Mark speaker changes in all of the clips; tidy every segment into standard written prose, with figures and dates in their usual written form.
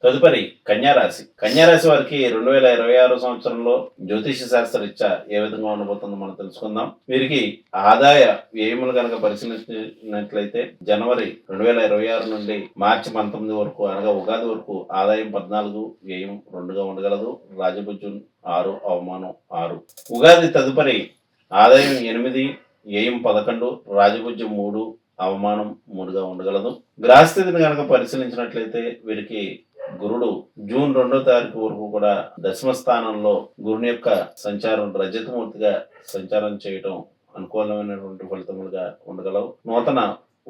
Speaker 1: తదుపరి కన్యారాశి. కన్యారాశి వారికి 2026 సంవత్సరంలో జ్యోతిష శాస్త్రరీత్యా ఏ విధంగా ఉండబోతుందో మనం తెలుసుకుందాం. వీరికి ఆదాయ వ్యయములు గనక పరిశీలించినట్లయితే జనవరి 2026 నుండి మార్చి 19 వరకు అనగా ఉగాది వరకు ఆదాయం 14, వ్యయం 2గా ఉండగలదు. రాజభుజ్యం 6, అవమానం 6. ఉగాది తదుపరి ఆదాయం 8, వ్యయం 11, రాజభుజ్యం 3, అవమానం 3గా ఉండగలదు. గ్రహస్థితిని కనుక పరిశీలించినట్లయితే వీరికి గురుడు జూన్ 2వ తారీఖు వరకు కూడా దశమ స్థానంలో గురుని యొక్క సంచారం రజతమూర్తిగా సంచారం చేయటం అనుకూలమైనటువంటి ఫలితములుగా ఉండగలవు. నూతన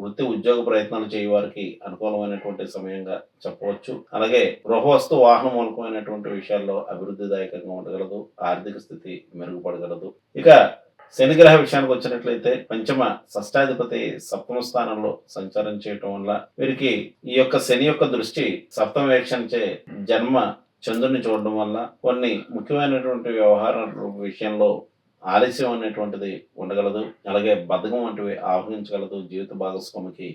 Speaker 1: వృత్తి ఉద్యోగ ప్రయత్నాలు చేయ వారికి అనుకూలమైనటువంటి సమయంగా చెప్పవచ్చు. అలాగే గృహవస్తు వాహన మూలకమైనటువంటి విషయాల్లో అభివృద్ధిదాయకంగా ఉండగలదు. ఆర్థిక స్థితి మెరుగుపడగలదు. ఇక శనిగ్రహ విషయానికి వచ్చినట్లయితే పంచమ షష్టాధిపతి సప్తమ స్థానంలో సంచారం చేయటం వల్ల వీరికి ఈ యొక్క శని యొక్క దృష్టి సప్తమ వీక్షణచే జన్మ చంద్రుని చూడడం వల్ల కొన్ని ముఖ్యమైనటువంటి వ్యవహారాల విషయంలో ఆలస్యం అనేటువంటిది ఉండగలదు. అలాగే బద్ధకం వంటివి ఆవహించగలదు. జీవిత భాగస్వామికి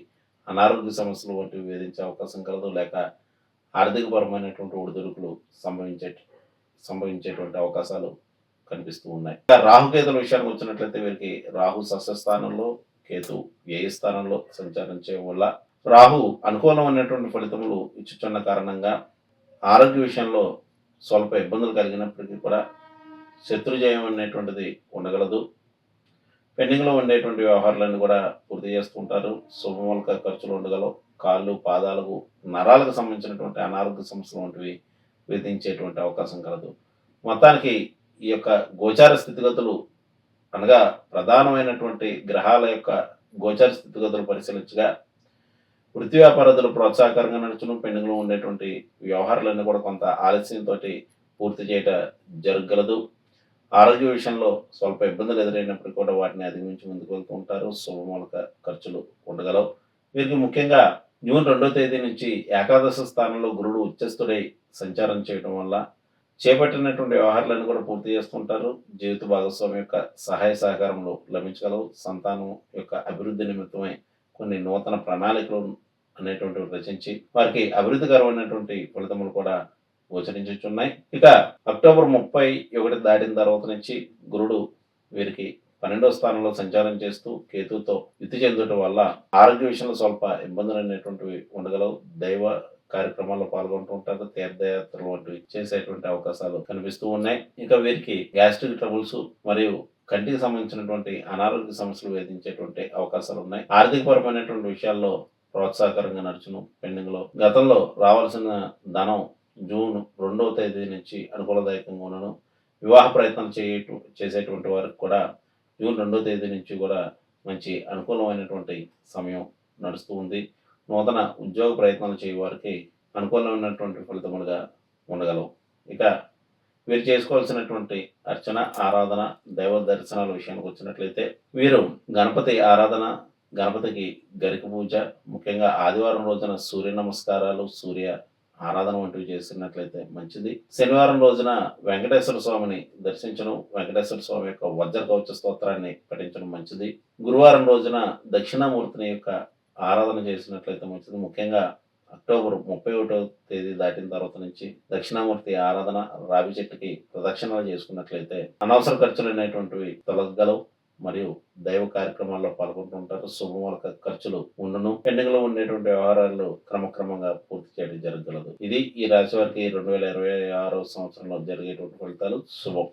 Speaker 1: అనారోగ్య సమస్యలు వంటివి వేధించే అవకాశం కలదు. లేక ఆర్థికపరమైనటువంటి ఒడిదుడుకులు సంభవించేటువంటి అవకాశాలు కనిపిస్తూ ఉన్నాయి. రాహుకేతుల విషయానికి వచ్చినట్లయితే వీరికి రాహు స్థానంలో, కేతు వ్యయ స్థానంలో సంచారం చేయడం వల్ల రాహు అనుకూలమైనటువంటి ఫలితములు ఇచ్చుచున్న కారణంగా ఆరోగ్య విషయంలో స్వల్ప ఇబ్బందులు కలిగినప్పటికీ కూడా శత్రుజయం అనేటువంటిది ఉండగలదు. పెండింగ్లో ఉండేటువంటి వ్యవహారాలన్నీ కూడా పూర్తి చేస్తుంటారు. శుభమూలక ఖర్చులు ఉండగలవు. కాళ్ళు, పాదాలకు, నరాలకు సంబంధించినటువంటి అనారోగ్య సమస్యలు వంటివి వేధించేటువంటి అవకాశం కలదు. మొత్తానికి ఈ యొక్క గోచార స్థితిగతులు అనగా ప్రధానమైనటువంటి గ్రహాల యొక్క గోచార స్థితిగతులు పరిశీలించగా వృత్తి వ్యాపారాదులు ప్రోత్సాహకరంగా నడుచును. పెండింగ్లో ఉండేటువంటి వ్యవహారాలన్నీ కూడా కొంత ఆలస్యంతో పూర్తి చేయటం జరగగలదు. ఆరోగ్య విషయంలో స్వల్ప ఇబ్బందులు ఎదురైనప్పటికీ కూడా వాటిని అధిగమించి ముందుకు వెళ్తూ ఉంటారు. శుభమూలక ఖర్చులు ఉండగలవు. వీరికి ముఖ్యంగా జూన్ 2వ తేదీ నుంచి ఏకాదశ స్థానంలో గురుడు ఉచ్చస్థుడై సంచారం చేయడం వల్ల చేపట్టినటువంటి వ్యవహారాలను కూడా పూర్తి చేస్తుంటారు. జీవిత భాగస్వామి యొక్క సహాయ సహకారములు లభించగలవు. సంతానం యొక్క అభివృద్ధి నిమిత్తమై కొన్ని నూతన ప్రణాళికలు అనేటువంటివి రచించి వారికి అభివృద్ధికరమైనటువంటి ఫలితములు కూడా గోచరించుచున్నాయి. ఇక అక్టోబర్ 31 దాటిన తర్వాత నుంచి గురుడు వీరికి 12వ స్థానంలో సంచారం చేస్తూ కేతువుతో యుతి చెందటం వల్ల ఆరోగ్య విషయంలో స్వల్ప ఇబ్బందులు అనేటువంటివి ఉండగలవు. దైవ కార్యక్రమాల్లో పాల్గొంటూ ఉంటారు. తీర్థయాత్రలు వంటివి చేసేటువంటి అవకాశాలు కనిపిస్తూ ఉన్నాయి. ఇక వీరికి గ్యాస్ట్రిక్ ట్రబుల్స్ మరియు కంటికి సంబంధించినటువంటి అనారోగ్య సమస్యలు వేధించేటువంటి అవకాశాలు ఉన్నాయి. ఆర్థిక పరమైనటువంటి విషయాల్లో ప్రోత్సాహకరంగా నడుచును. పెండింగ్ లో గతంలో రావాల్సిన ధనం జూన్ 2వ తేదీ నుంచి అనుకూలదాయకంగా ఉన్నను. వివాహ ప్రయత్నం చేసేటువంటి వారికి కూడా జూన్ 2వ తేదీ నుంచి కూడా మంచి అనుకూలమైనటువంటి సమయం నడుస్తూ ఉంది. నూతన ఉద్యోగ ప్రయత్నాలు చేయ వారికి అనుకూలమైనటువంటి ఫలితములుగా ఉండగలవు. ఇక వీరు చేసుకోవాల్సినటువంటి అర్చన, ఆరాధన, దైవ దర్శనాల విషయానికి వచ్చినట్లయితే వీరు గణపతి ఆరాధన, గణపతికి గరిక పూజ, ముఖ్యంగా ఆదివారం రోజున సూర్య నమస్కారాలు, సూర్య ఆరాధన వంటివి చేసినట్లయితే మంచిది. శనివారం రోజున వెంకటేశ్వర స్వామిని దర్శించడం, వెంకటేశ్వర స్వామి యొక్క వజ్ర కవచ స్తోత్రాన్ని పఠించడం మంచిది. గురువారం రోజున దక్షిణామూర్తిని యొక్క ఆరాధన చేసినట్లయితే మంచిది. ముఖ్యంగా అక్టోబర్ 31వ తేదీ దాటిన తర్వాత నుంచి దక్షిణామూర్తి ఆరాధన, రావి చెట్టుకి ప్రదక్షిణలు చేసుకున్నట్లయితే అనవసర ఖర్చులు అనేటువంటివి తొలగగలవు. మరియు దైవ కార్యక్రమాల్లో పాల్గొంటుంటారు. శుభమూలక ఖర్చులు ఉండును. పెండింగ్ లో ఉండేటువంటి వ్యవహారాలు క్రమక్రమంగా పూర్తి చేయడం జరగగలదు. ఇది ఈ రాశి వారికి 2026 సంవత్సరంలో జరిగేటువంటి ఫలితాలు. శుభం.